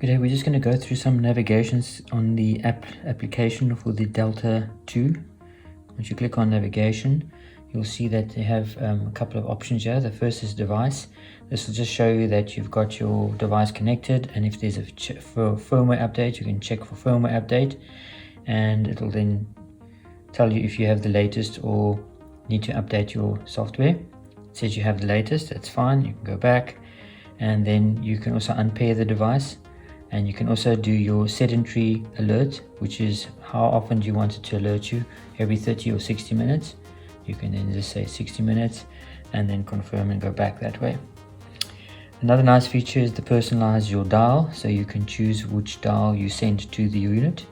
Today we're just going to go through some navigations on the application for the Delta II. Once you click on navigation, you'll see that they have a couple of options here. The first is device. This will just show you that you've got your device connected, and if there's a firmware update, you can check for firmware update, and it'll then tell you if you have the latest or need to update your software. It says you have the latest, that's fine, you can go back, and then you can also unpair the device. And you can also do your sedentary alert, which is how often do you want it to alert you, every 30 or 60 minutes. You can then just say 60 minutes and then confirm and go back that way. Another nice feature is to personalize your dial, so you can choose which dial you send to the unit.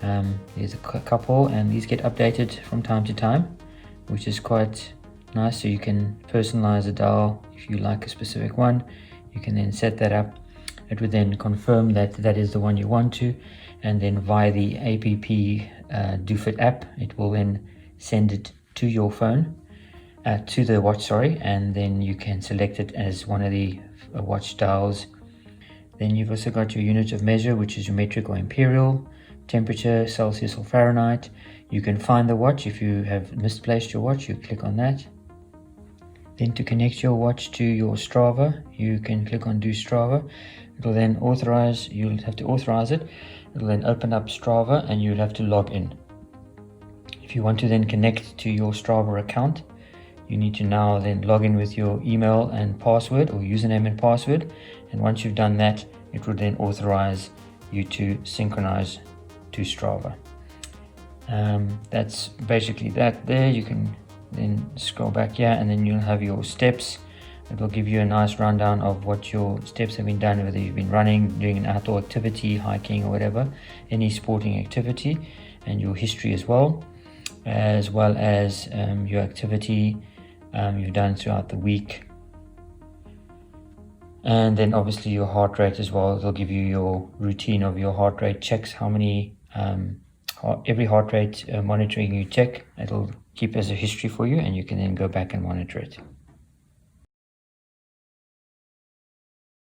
There's a couple, and these get updated from time to time, which is quite nice. So you can personalize a dial if you like a specific one. You can then set that up. It would then confirm that that is the one you want to, and then via the app DOfit app, it will then send it to your phone, to the watch, and then you can select it as one of the watch dials. Then you've also got your unit of measure, which is your metric or imperial, temperature, Celsius or Fahrenheit. You can find the watch. If you have misplaced your watch, you click on that. Then to connect your watch to your Strava, you can click on Do Strava. It'll then authorize, you'll have to authorize it. It'll then open up Strava and you'll have to log in. If you want to then connect to your Strava account, you need to now then log in with your email and password, or username and password. And once you've done that, it will then authorize you to synchronize to Strava. That's basically that there. You can then scroll back here, and then you'll have your steps. It will give you a nice rundown of what your steps have been done, whether you've been running, doing an outdoor activity, hiking or whatever, any sporting activity, and your history as well as your activity you've done throughout the week. And then obviously your heart rate as well. It'll give you your routine of your heart rate checks, how many every heart rate monitoring you check. It'll keep as a history for you, and you can then go back and monitor it.